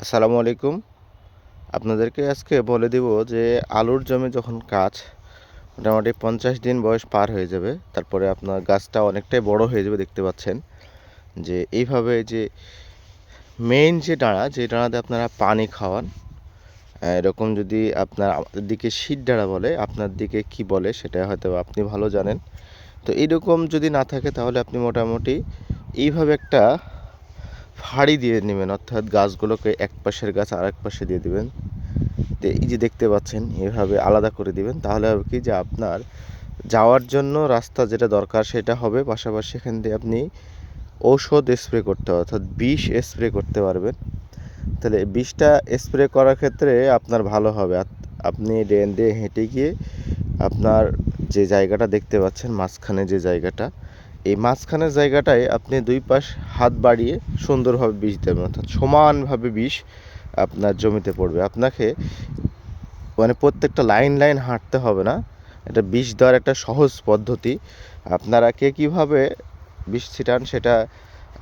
আসসালামু আলাইকুম। আপনাদেরকে আজকে বলে দিব যে আলুর জমি যখন গাছ মোটামুটি 50 দিন বয়স পার হয়ে যাবে, তারপরে আপনার গাছটা অনেকটাই বড় হয়ে যাবে। দেখতে পাচ্ছেন যে এইভাবে যে মেইন যে ডাঁড়া, যে ডাঁড়াতে আপনারা পানি খাওয়ান, এরকম যদি আপনার আমাদের দিকে শীত ডাঁড়া বলে, আপনার দিকে কি বলে সেটা হয়তো আপনি ভালো জানেন। তো এইরকম যদি না থাকে তাহলে আপনি মোটামুটি এইভাবে একটা ফাড়ি দিয়ে নেবেন, অর্থাৎ গাছগুলোকে এক পাশের গাছ আরেক পাশে দিয়ে দিবেন। এই যে দেখতে পাচ্ছেন এভাবে আলাদা করে দিবেন, তাহলে হবে কি যে আপনার যাওয়ার জন্য রাস্তা যেটা দরকার সেটা হবে, পাশাপাশি এখান দিয়ে আপনি ঔষধ স্প্রে করতে হবে, অর্থাৎ বিষ স্প্রে করতে পারবেন। তাহলে বিষটা স্প্রে করার ক্ষেত্রে আপনার ভালো হবে। আপনি ড্রেন দিয়ে হেঁটে গিয়ে আপনার যে জায়গাটা দেখতে পাচ্ছেন মাঝখানে যে জায়গাটা, এই মাঝখানের জায়গাটায় আপনি দুই পাশ হাত বাড়িয়ে সুন্দরভাবে বিষ দেবেন, অর্থাৎ সমানভাবে বিষ আপনার জমিতে পড়বে। আপনাকে মানে প্রত্যেকটা লাইন লাইন হাঁটতে হবে না, এটা বিষ দেওয়ার একটা সহজ পদ্ধতি। আপনারা কে কীভাবে বিষ ছিটান সেটা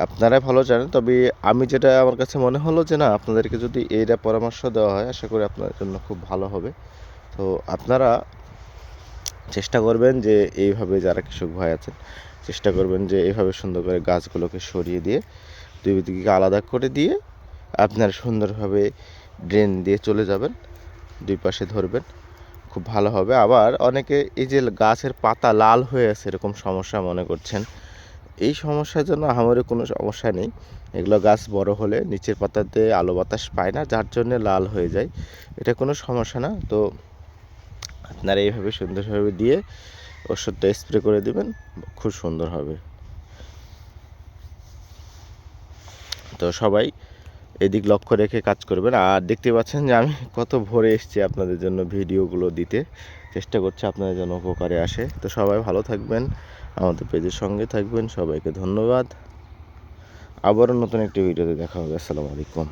আপনারাই ভালো জানেন, তবে আমি যেটা আমার কাছে মনে হলো যে না, আপনাদেরকে যদি এইটা পরামর্শ দেওয়া হয় আশা করি আপনাদের জন্য খুব ভালো হবে। তো আপনারা চেষ্টা করবেন যে এইভাবে, যারা কৃষক ভাই আছেন চেষ্টা করবেন যে এইভাবে সুন্দর করে গাছগুলোকে সরিয়ে দিয়ে দুই দিকে আলাদা করে দিয়ে আপনারা সুন্দরভাবে ড্রেন দিয়ে চলে যাবেন, দুই পাশে ধরবেন, খুব ভালো হবে। আবার অনেকে এই যে গাছের পাতা লাল হয়ে আছে এরকম সমস্যা মনে করছেন, এই সমস্যার জন্য আমারও কোনো সমস্যা নেই। এগুলো গাছ বড় হলে নিচের পাতাতে আলো বাতাস পায় না, যার জন্য লাল হয়ে যায়, এটা কোনো সমস্যা না। তো আপনারা এইভাবে সুন্দরভাবে দিয়ে ওষুধটা স্প্রে করে দিবেন, খুব সুন্দর হবে। তো সবাই এদিক লক্ষ্য রেখে কাজ করবেন। আর দেখতে পাচ্ছেন যে আমি কত ভোরে এসেছি আপনাদের জন্য ভিডিওগুলো দিতে, চেষ্টা করছি আপনাদের জন্য উপকারে আসে। তো সবাই ভালো থাকবেন, আমাদের পেজের সঙ্গে থাকবেন। সবাইকে ধন্যবাদ। আবারও নতুন একটি ভিডিওতে দেখা হবে। আসসালামু আলাইকুম।